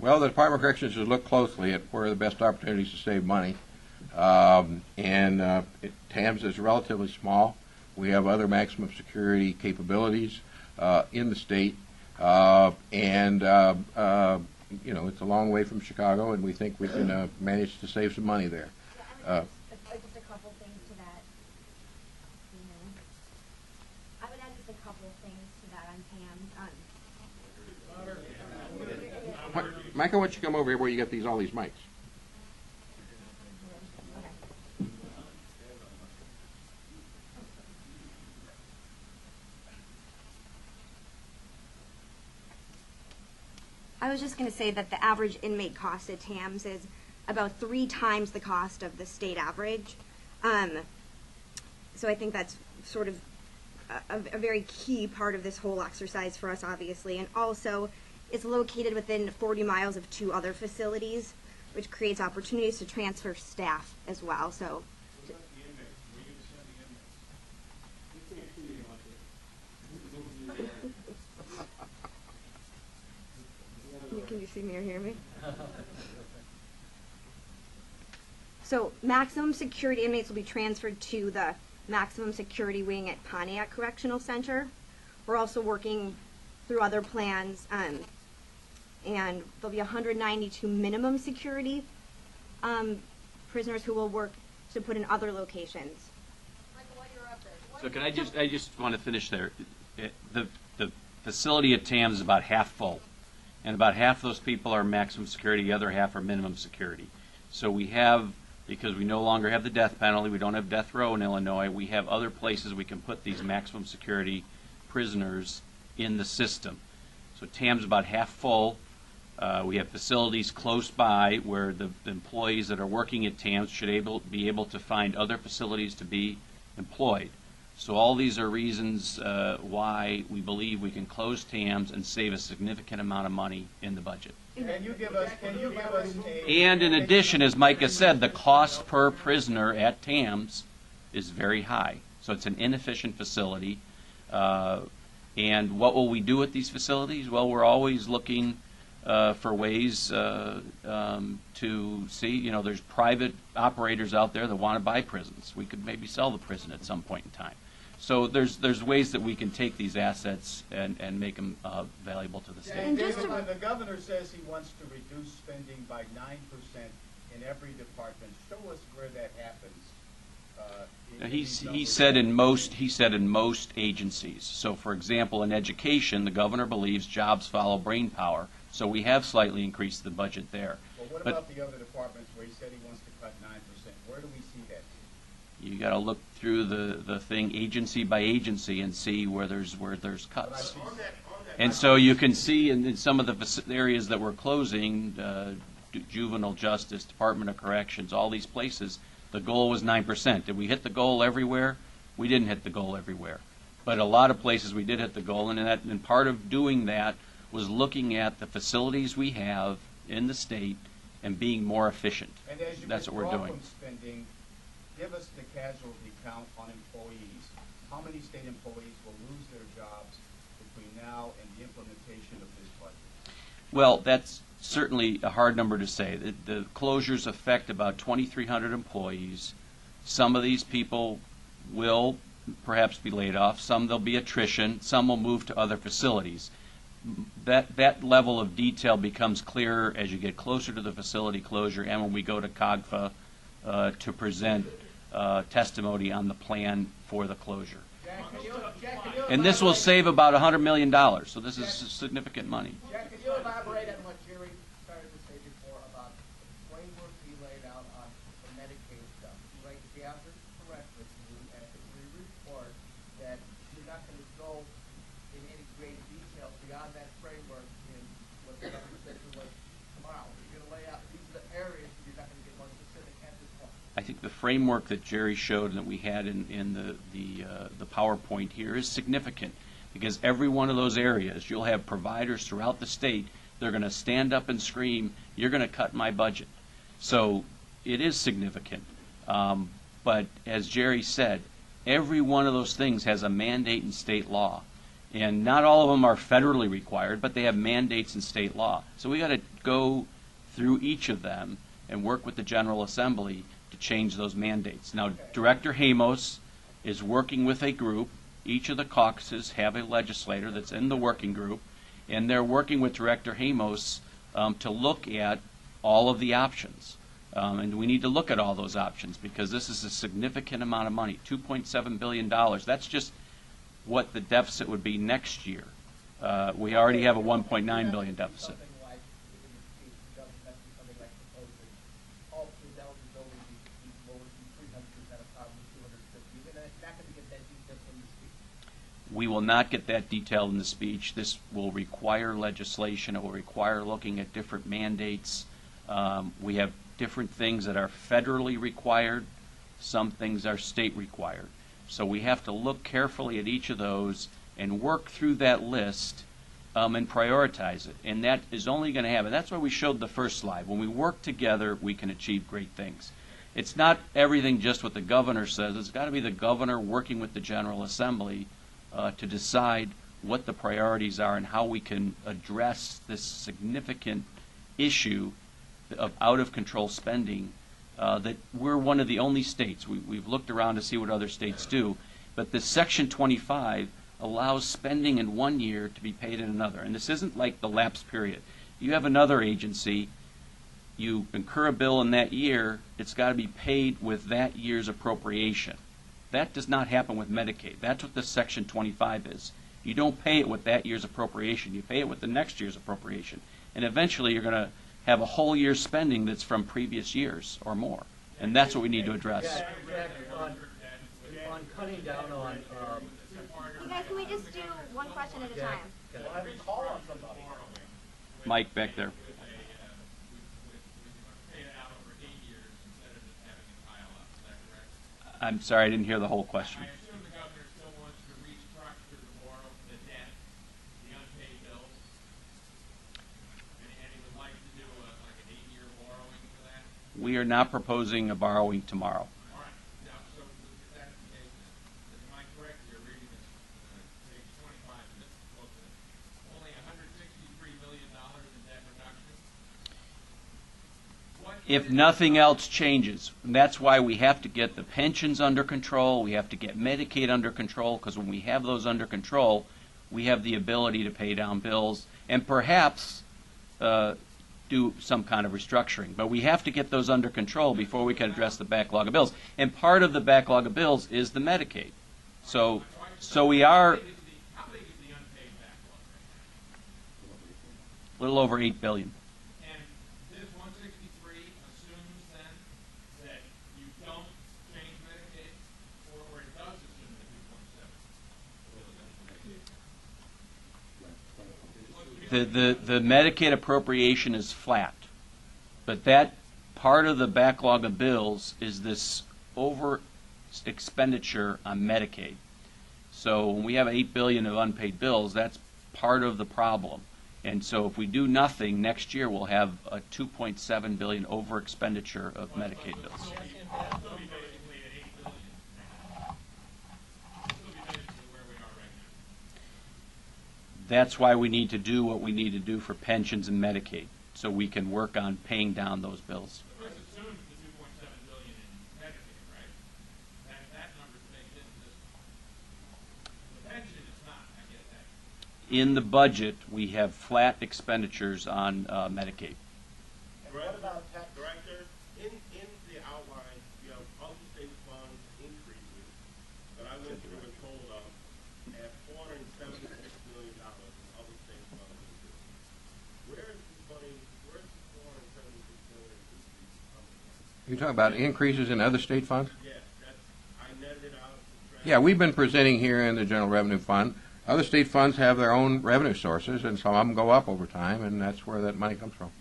Well, the Department of Corrections should look closely at where are the best opportunities to save money. TAMS is relatively small. We have other maximum security capabilities in the state, it's a long way from Chicago, and we think we can manage to save some money there. Just a couple things to that. I would add just a couple things to that on TAMS. Michael, why don't you come over here where you got all these mics? I was just going to say that the average inmate cost at TAMS is about 3 times the cost of the state average. So I think that's sort of a very key part of this whole exercise for us, obviously. And also, it's located within 40 miles of 2 other facilities, which creates opportunities to transfer staff as well. So. Can you see me or hear me? So maximum security inmates will be transferred to the maximum security wing at Pontiac Correctional Center. We're also working through other plans, and there'll be 192 minimum security prisoners who will work to put in other locations. So can I just want to finish there. The facility at TAMS is about half full. And about half of those people are maximum security, the other half are minimum security. So we have, because we no longer have the death penalty, we don't have death row in Illinois, we have other places we can put these maximum security prisoners in the system. So TAM's about half full. We have facilities close by where the employees that are working at TAMS should be able to find other facilities to be employed. So all these are reasons why we believe we can close TAMS and save a significant amount of money in the budget. Can you give us And in addition, as Micah said, the cost per prisoner at TAMS is very high. So it's an inefficient facility. And what will we do with these facilities? Well, we're always looking for ways to see, there's private operators out there that want to buy prisons. We could maybe sell the prison at some point in time. So there's ways that we can take these assets and make them valuable to the state. And David, when the governor says he wants to reduce spending by 9% in every department, show us where that happens. He said in most agencies. So, for example, in education, the governor believes jobs follow brain power. So we have slightly increased the budget there. Well, what about the other departments where he said he wants to cut 9%? Where do we see that? You got to look through the thing agency by agency and see where there's cuts. And so you can see in some of the areas that we're closing, juvenile justice, Department of Corrections, all these places, the goal was 9%. Did we hit the goal everywhere? We didn't hit the goal everywhere. But a lot of places we did hit the goal, and part of doing that was looking at the facilities we have in the state and being more efficient. And as you That's what we're doing. From spending, give us the casualty count on employees. How many state employees will lose their jobs between now and the implementation of this budget? Well, that's certainly a hard number to say. The closures affect about 2,300 employees. Some of these people will perhaps be laid off. Some there'll be attrition. Some will move to other facilities. That level of detail becomes clearer as you get closer to the facility closure and when we go to COGFA to present testimony on the plan for the closure. And this will save about $100 million, so this is significant money. Jack, can you elaborate on what Jerry started to say before about the framework he laid out on the Medicaid stuff? You gathered correctly at the report that you're not going to go in any great detail beyond that framework in what the conversation was tomorrow. You're going to lay out these are the areas you're not going to get more specific at this point. I think the framework that Jerry showed and that we had in the PowerPoint here is significant because every one of those areas, you'll have providers throughout the state, they're going to stand up and scream, you're going to cut my budget. So it is significant. But as Jerry said, every one of those things has a mandate in state law. And not all of them are federally required, but they have mandates in state law. So we got to go through each of them and work with the General Assembly to change those mandates. Now, Director Hamos is working with a group. Each of the caucuses have a legislator that's in the working group, and they're working with Director Hamos to look at all of the options. And we need to look at all those options because this is a significant amount of money, $2.7 billion. That's just what the deficit would be next year. We already have a $1.9 billion deficit. Something like, in the speech, the government mentioned something like proposing all through eligibility be lowered from 300% of poverty to 250. You're not going to get that detail from the speech. We will not get that detail in the speech. This will require legislation. It will require looking at different mandates. We have different things that are federally required. Some things are state required. So we have to look carefully at each of those and work through that list and prioritize it. And that is only going to happen. That's why we showed the first slide. When we work together, we can achieve great things. It's not everything just what the governor says. It's got to be the governor working with the General Assembly to decide what the priorities are and how we can address this significant issue of out-of-control spending that we're one of the only states. We've looked around to see what other states do, but this Section 25 allows spending in one year to be paid in another. And this isn't like the lapse period. You have another agency, you incur a bill in that year, it's got to be paid with that year's appropriation. That does not happen with Medicaid. That's what this Section 25 is. You don't pay it with that year's appropriation. You pay it with the next year's appropriation. And eventually you're going to have a whole year's spending that's from previous years or more. And that's what we need to address. Jack, on cutting down on, You guys, can we just do one question at a time? well, I have a call on somebody. Mike, back there. I'm sorry, I didn't hear the whole question. I assume the governor still wants to restructure the borrow, the debt, the unpaid bills, and he would like to do like an 8-year borrowing for that. We are not proposing a borrowing tomorrow. All right, now, so if that's the case, then am I correct, you're reading this, page 25, and this is close to only $163 million in debt reduction? If nothing else changes, and that's why we have to get the pensions under control, we have to get Medicaid under control, because when we have those under control, we have the ability to pay down bills and perhaps do some kind of restructuring. But we have to get those under control before we can address the backlog of bills. And part of the backlog of bills is the Medicaid. So we are How big is the unpaid backlog right a little over $8 billion. now? And this 163 assumes then that you don't change Medicaid, or it does assume the 2.7? The Medicaid appropriation is flat, but that part of the backlog of bills is this over expenditure on Medicaid. So when we have $8 billion of unpaid bills, that's part of the problem. And so if we do nothing, next year we'll have a $2.7 billion over expenditure of Medicaid bills. Still be basically at $8 billion. Still be basically where we are right now. That's why we need to do what we need to do for pensions and Medicaid, so we can work on paying down those bills. This assumes the 2.7 billion in Medicaid, right? That number's baked into this. The pension is not, I get that. In the budget, we have flat expenditures on Medicaid. And what about tax? Director, in the outline, you have other state funds increases, but I went through and told them at $476 million in other state funds increases. Where is this money, where's the $476 million increase coming from? You're talking about increases in other state funds? Yes, I netted it out. Yeah, we've been presenting here in the General Revenue Fund. Other state funds have their own revenue sources, and some of them go up over time, and that's where that money comes from.